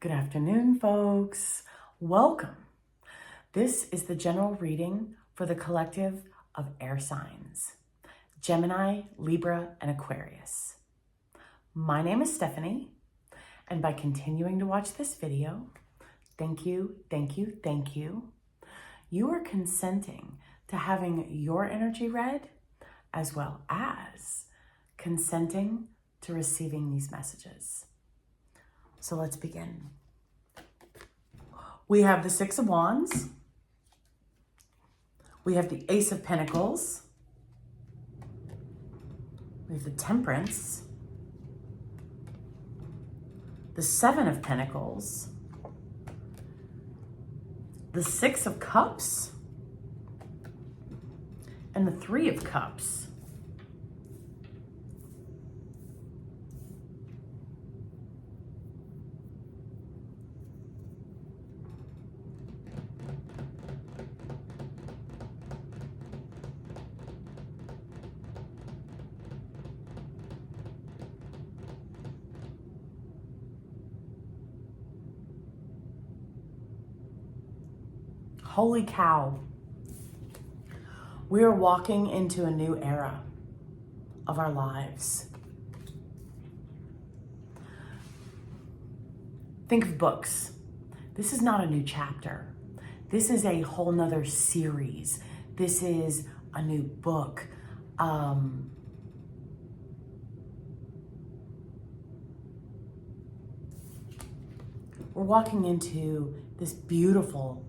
Good afternoon, folks. Welcome. This is the general reading for the collective of air signs, Gemini, Libra, and Aquarius. My name is Stephanie, and by continuing to watch this video, thank you, you are consenting to having your energy read, as well as consenting to receiving these messages. So let's begin. We have the Six of Wands. We have the Ace of Pentacles. We have the Temperance. The Seven of Pentacles. The Six of Cups. And the Three of Cups. Holy cow. We are walking into a new era of our lives. Think of books. This is not a new chapter. This is a whole nother series. This is a new book. We're walking into this beautiful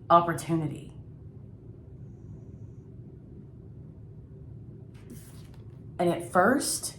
opportunity. And at first,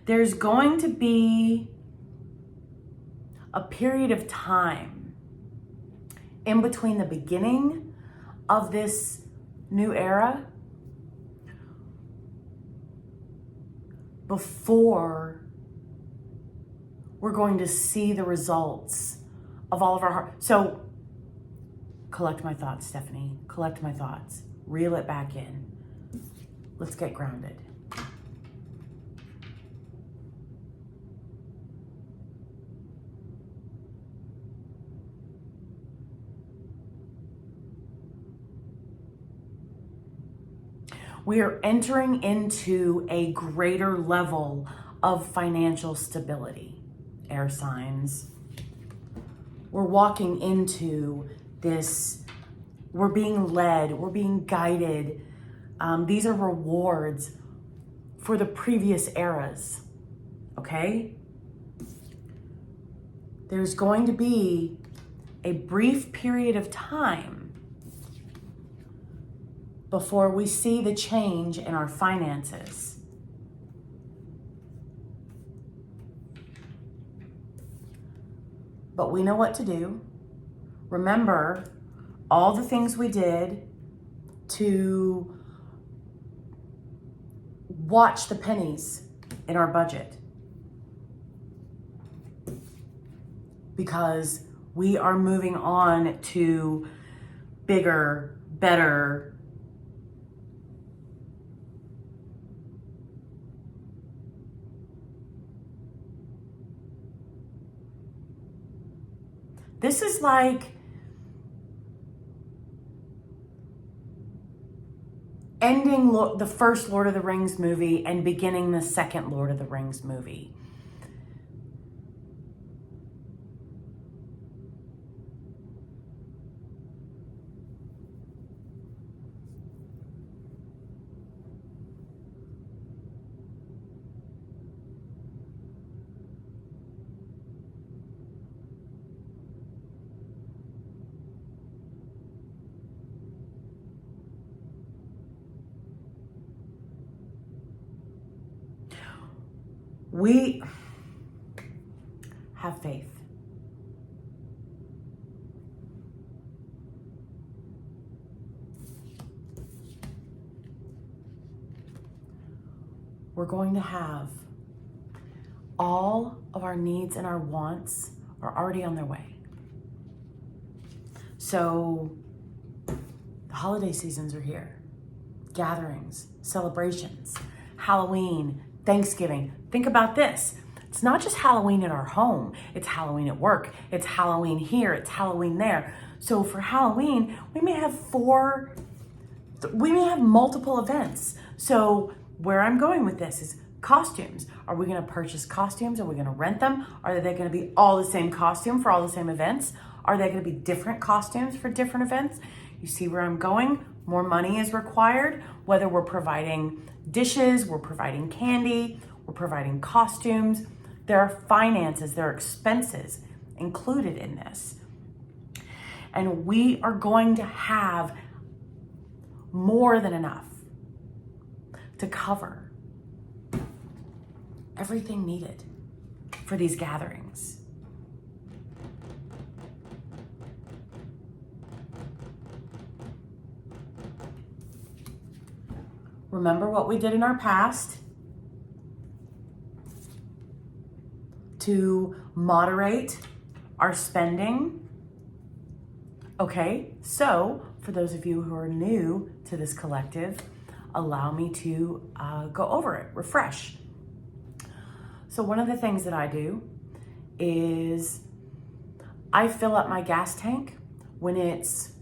there's going to be a period of time in between the beginning of this new era before we're going to see the results of all of our heart. So collect my thoughts, Stephanie. Collect my thoughts. Reel it back in. Let's get grounded. We are entering into a greater level of financial stability, air signs. We're walking into this, we're being led, we're being guided. These are rewards for the previous eras, okay? There's going to be a brief period of time before we see the change in our finances. But we know what to do. Remember all the things we did to watch the pennies in our budget. Because we are moving on to bigger, better, this is like ending the first Lord of the Rings movie and beginning the second Lord of the Rings movie. We have faith. We're going to have all of our needs and our wants are already on their way. So the holiday seasons are here. Gatherings, celebrations, Halloween, Thanksgiving. Think about this. It's not just Halloween at our home. It's Halloween at work. It's Halloween here. It's Halloween there. So for Halloween, we may have multiple events. So where I'm going with this is costumes. Are we going to purchase costumes? Are we going to rent them? Are they going to be all the same costume for all the same events? Are they going to be different costumes for different events? You see where I'm going? More money is required, whether we're providing dishes, we're providing candy, we're providing costumes. There are finances, there are expenses included in this. And we are going to have more than enough to cover everything needed for these gatherings. Remember what we did in our past to moderate our spending. Okay, so for those of you who are new to this collective, allow me to go over it, refresh. So one of the things that I do is I fill up my gas tank when it's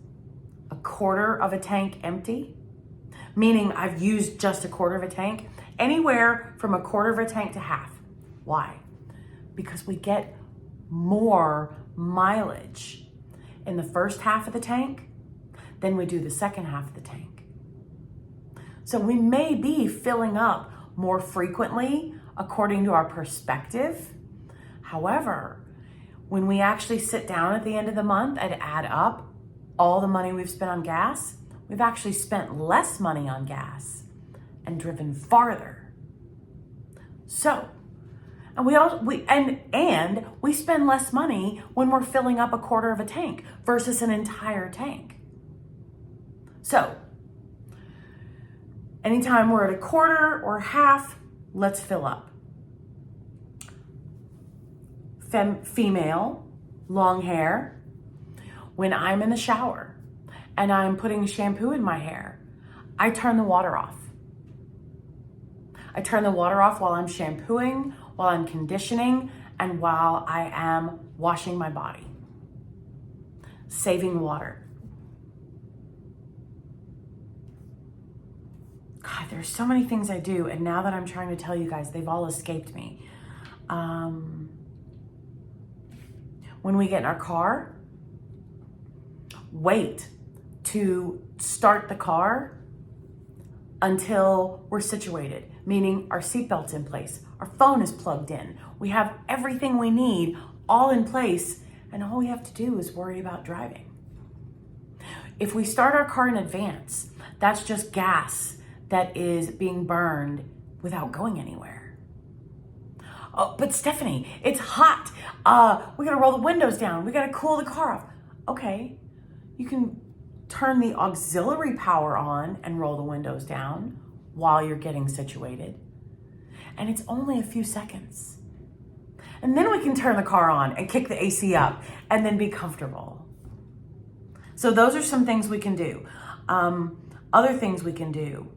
a quarter of a tank empty, meaning I've used just a quarter of a tank, anywhere from a quarter of a tank to half. Why? Because we get more mileage in the first half of the tank than we do the second half of the tank. So we may be filling up more frequently according to our perspective. However, when we actually sit down at the end of the month and add up all the money we've spent on gas, we've actually spent less money on gas and driven farther. So, and we spend less money when we're filling up a quarter of a tank versus an entire tank. So, anytime we're at a quarter or half, let's fill up. Female, long hair. When I'm in the shower and I'm putting shampoo in my hair, I turn the water off. I turn the water off while I'm shampooing, while I'm conditioning, and while I am washing my body. Saving water. God, there's so many things I do, and now that I'm trying to tell you guys, they've all escaped me. When we get in our car, wait to start the car until we're situated, meaning our seatbelt's in place, our phone is plugged in, we have everything we need all in place, and all we have to do is worry about driving. If we start our car in advance, that's just gas that is being burned without going anywhere. Oh, but Stephanie, it's hot. We gotta roll the windows down. We gotta cool the car off. Okay, you can turn the auxiliary power on and roll the windows down while you're getting situated. And it's only a few seconds. And then we can turn the car on and kick the AC up and then be comfortable. So those are some things we can do. Other things we can do.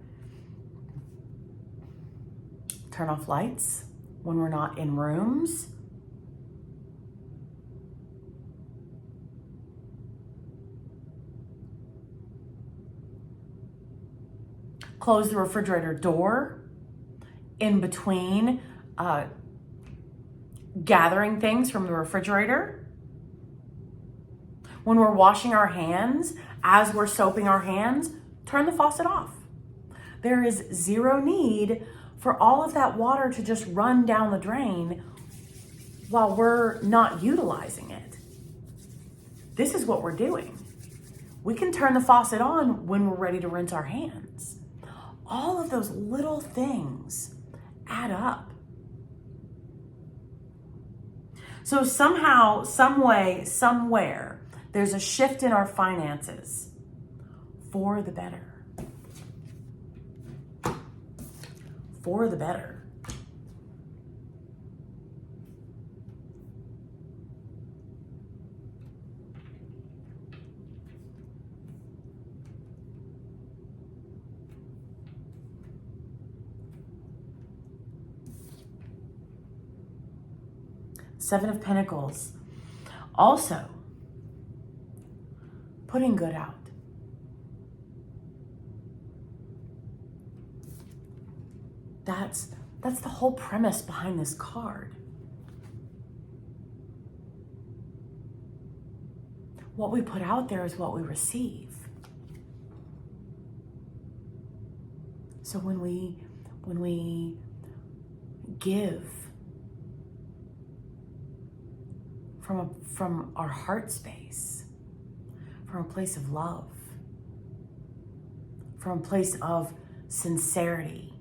Turn off lights when we're not in rooms. Close the refrigerator door in between gathering things from the refrigerator. When we're washing our hands, as we're soaping our hands, turn the faucet off. There is zero need for all of that water to just run down the drain while we're not utilizing it. This is what we're doing. We can turn the faucet on when we're ready to rinse our hands. All of those little things add up. So somehow, some way, somewhere, there's a shift in our finances for the better. For the better. Seven of Pentacles. Also, putting good out. That's the whole premise behind this card. What we put out there is what we receive. So when we give from our heart space, from a place of love, from a place of sincerity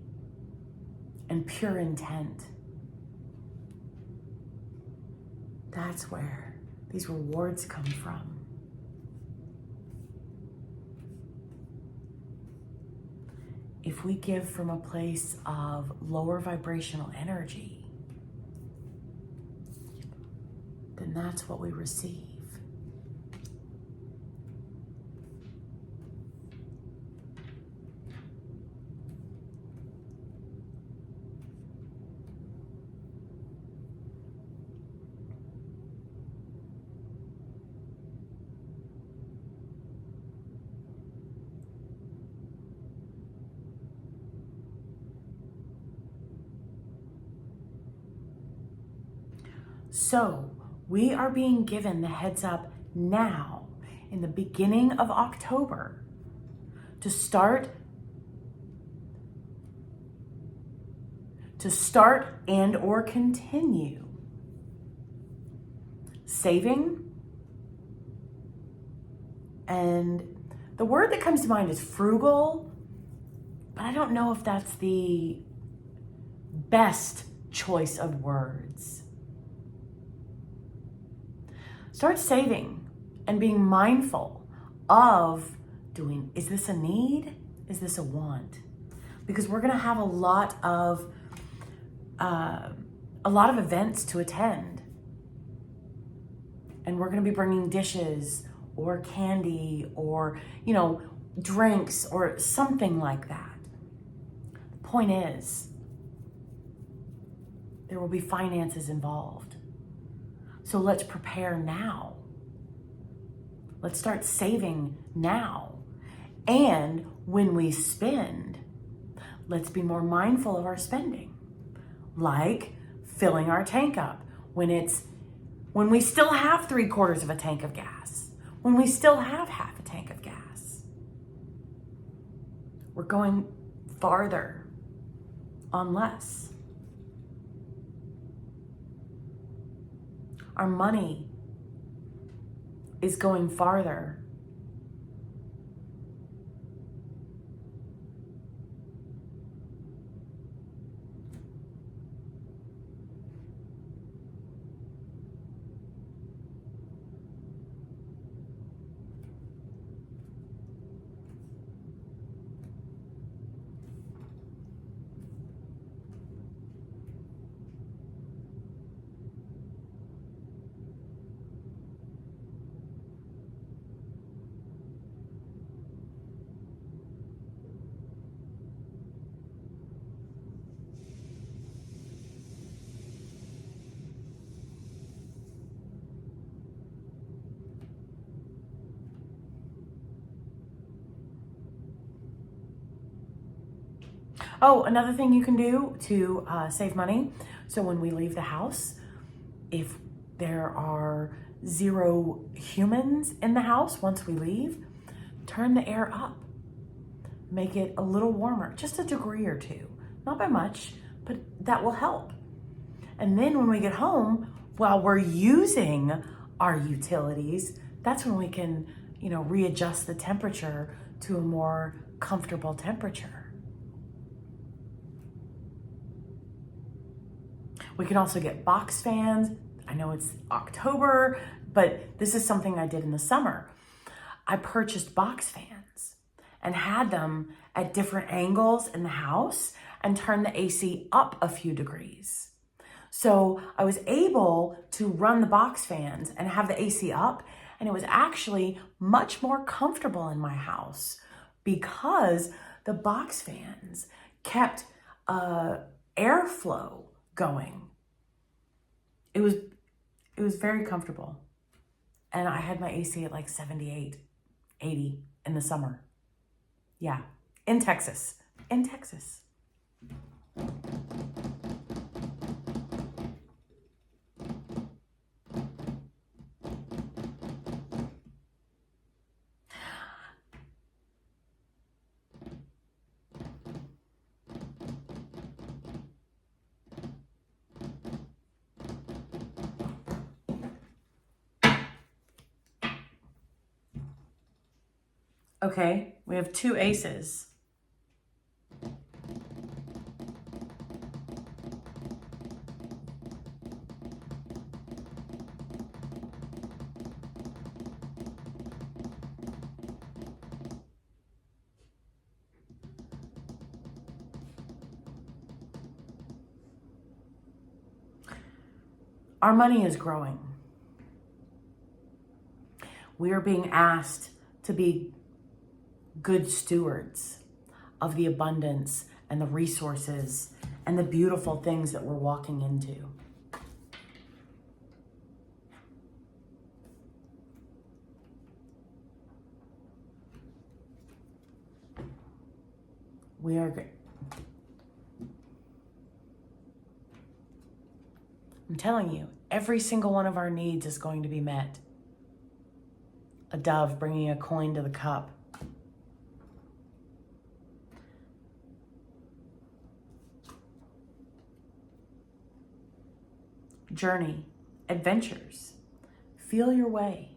and pure intent, that's where these rewards come from. If we give from a place of lower vibrational energy, then that's what we receive. So we are being given the heads up now in the beginning of October to start and or continue saving. And the word that comes to mind is frugal, but I don't know if that's the best choice of words. Start saving and being mindful of doing, is this a need? Is this a want? Because we're going to have a lot of events to attend. And we're going to be bringing dishes or candy or, drinks or something like that. The point is, there will be finances involved. So let's prepare now. Let's start saving now. And when we spend, let's be more mindful of our spending. Like filling our tank up when we still have 3/4 of a tank of gas, when we still have half a tank of gas. We're going farther on less. Our money is going farther. Oh, another thing you can do to save money. So when we leave the house, if there are 0 humans in the house once we leave, turn the air up. Make it a little warmer, just a degree or 2. Not by much, but that will help. And then when we get home, while we're using our utilities, that's when we can, readjust the temperature to a more comfortable temperature. We can also get box fans. I know it's October, but this is something I did in the summer. I purchased box fans and had them at different angles in the house and turned the AC up a few degrees. So I was able to run the box fans and have the AC up, and it was actually much more comfortable in my house because the box fans kept airflow going. It was very comfortable. And I had my AC at like 78, 80 in the summer. Yeah, in Texas. Okay, we have 2 aces. Our money is growing. We are being asked to be good stewards of the abundance and the resources and the beautiful things that we're walking into. I'm telling you, every single one of our needs is going to be met. A dove bringing a coin to the cup. Journey, adventures, feel your way,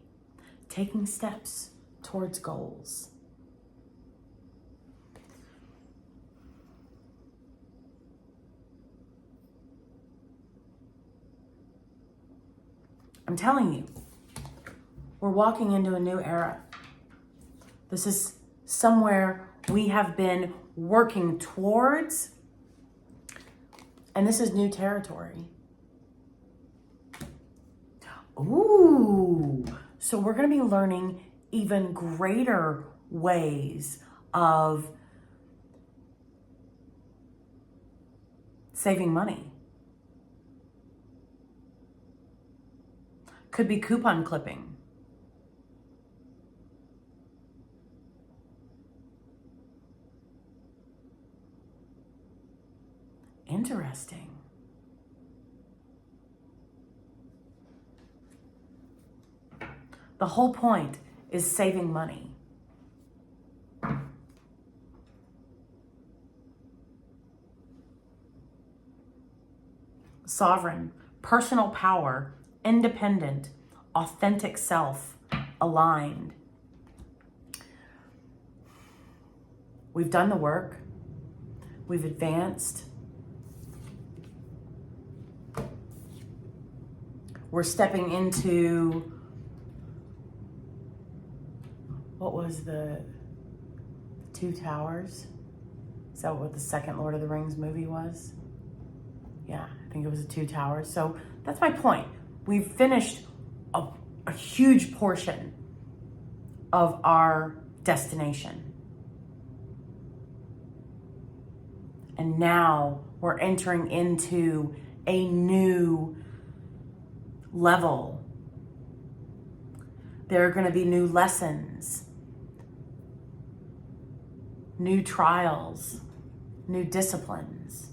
taking steps towards goals. I'm telling you, we're walking into a new era. This is somewhere we have been working towards, and this is new territory. Ooh, so we're going to be learning even greater ways of saving money. Could be coupon clipping. Interesting. The whole point is saving money. Sovereign, personal power, independent, authentic self, aligned. We've done the work. We've advanced. We're stepping into, what was the Two Towers? Is that what the second Lord of the Rings movie was? Yeah, I think it was the Two Towers. So that's my point. We've finished a huge portion of our destination. And now we're entering into a new level. There are going to be new lessons, new trials, new disciplines.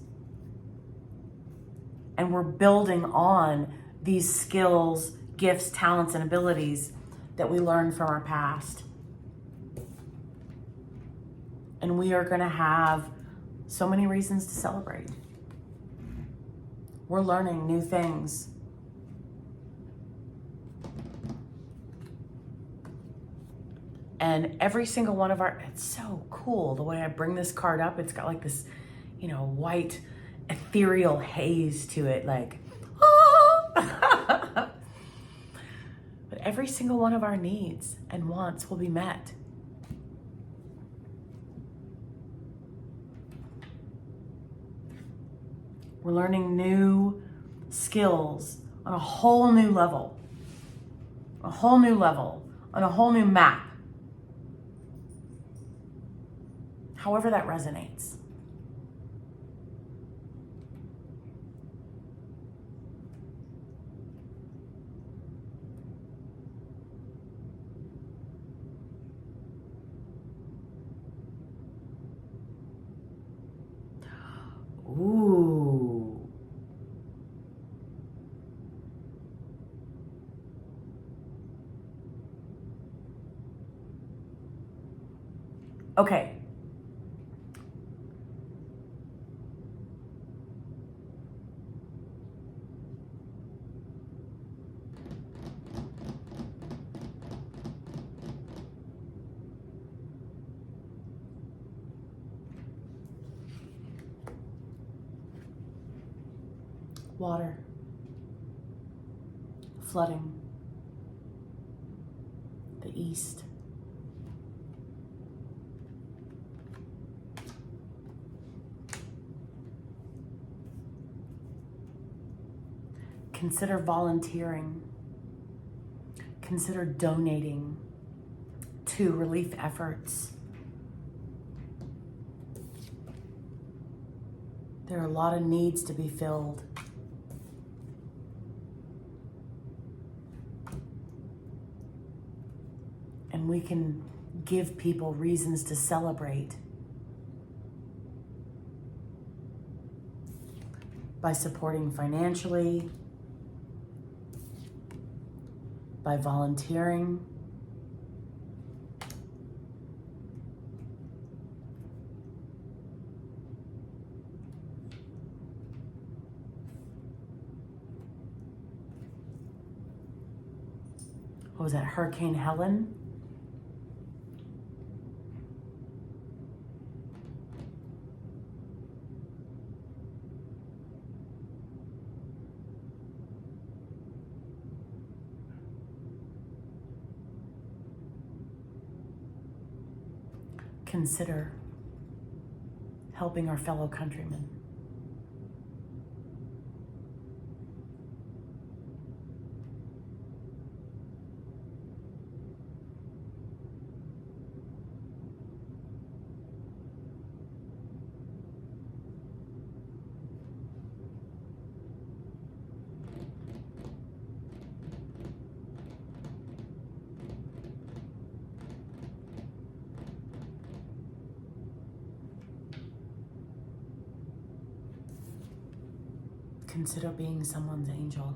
And we're building on these skills, gifts, talents, and abilities that we learned from our past. And we are going to have so many reasons to celebrate. We're learning new things. And every single one of it's so cool the way I bring this card up. It's got like this, white ethereal haze to it, like, ah! every single one of our needs and wants will be met. We're learning new skills on a whole new level, on a whole new map. However that resonates. Ooh. Okay. Water, flooding, the east. Consider volunteering. Consider donating to relief efforts. There are a lot of needs to be filled. And we can give people reasons to celebrate by supporting financially, by volunteering, what was that, Hurricane Helen? Consider helping our fellow countrymen. Consider being someone's angel.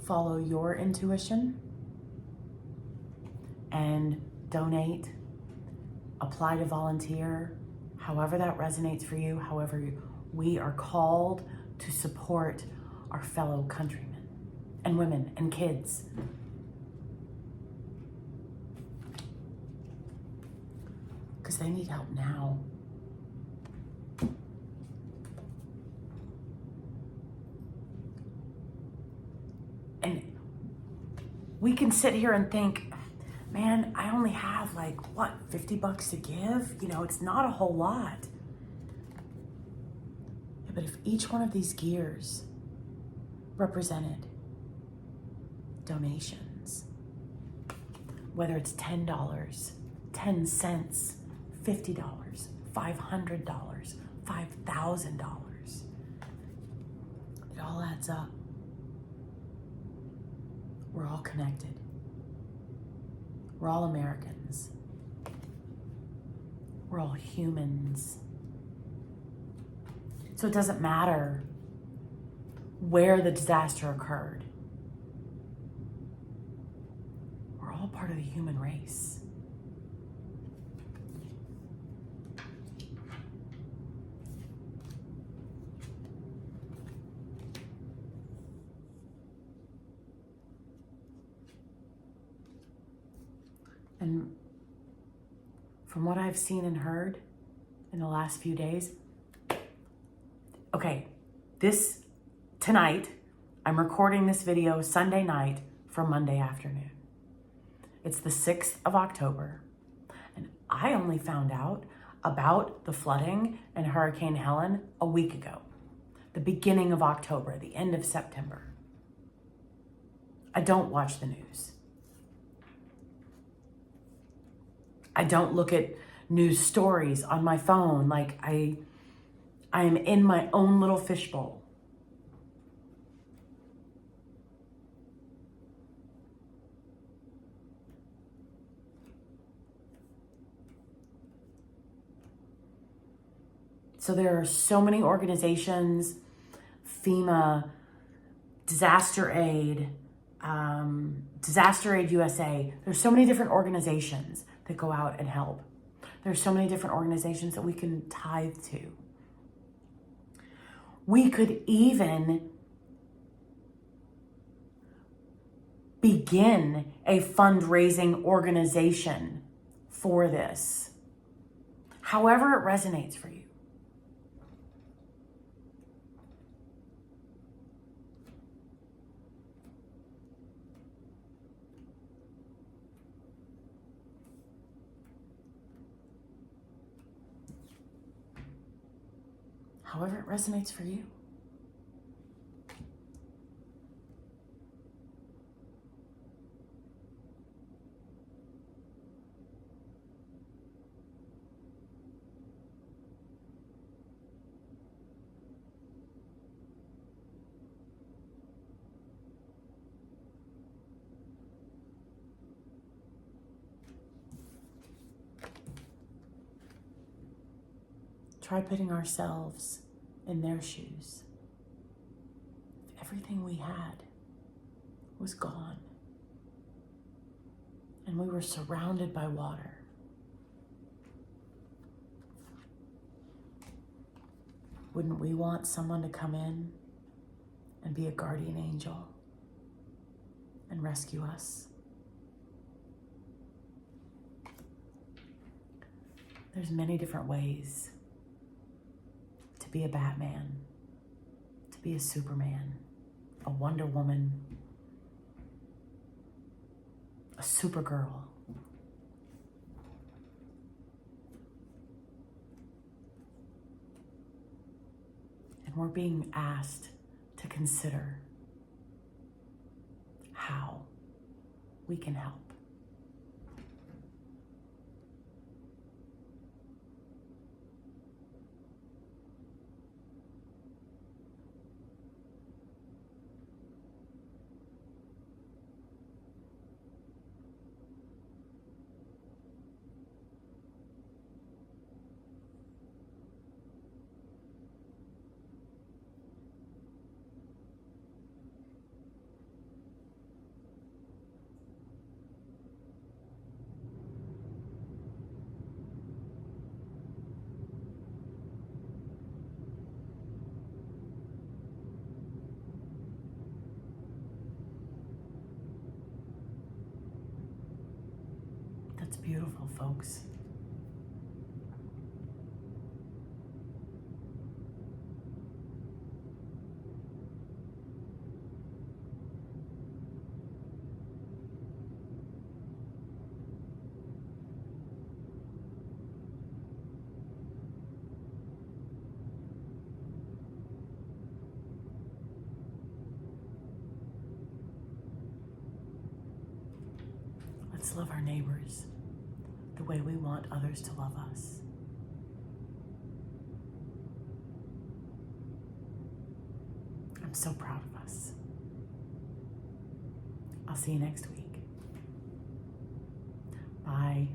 Follow your intuition and donate, apply to volunteer, however that resonates for you, we are called to support our fellow countrymen and women and kids. Because they need help now. And we can sit here and think, man, I only have like, what, $50 to give? You know, it's not a whole lot. Yeah, but if each one of these gears represented donations, whether it's $10, 10 cents, $50, $500, $5,000, it all adds up. We're all connected. We're all Americans. We're all humans. So it doesn't matter where the disaster occurred. We're all part of the human race. And from what I've seen and heard in the last few days, okay, tonight, I'm recording this video Sunday night for Monday afternoon. It's the 6th of October, and I only found out about the flooding and Hurricane Helen a week ago, the beginning of October, the end of September. I don't watch the news. I don't look at news stories on my phone. Like I am in my own little fishbowl. So there are so many organizations, FEMA, DisasterAid, DisasterAid USA. There's so many different organizations that go out and help. There's so many different organizations that we can tithe to. We could even begin a fundraising organization for this, however it resonates for you. However it resonates for you. Try putting ourselves in their shoes. If everything we had was gone and we were surrounded by water, wouldn't we want someone to come in and be a guardian angel and rescue us? There's many different ways to be a Batman, to be a Superman, a Wonder Woman, a Supergirl. And we're being asked to consider how we can help. That's beautiful, folks. Let's love our neighbors the way we want others to love us. I'm so proud of us. I'll see you next week. Bye.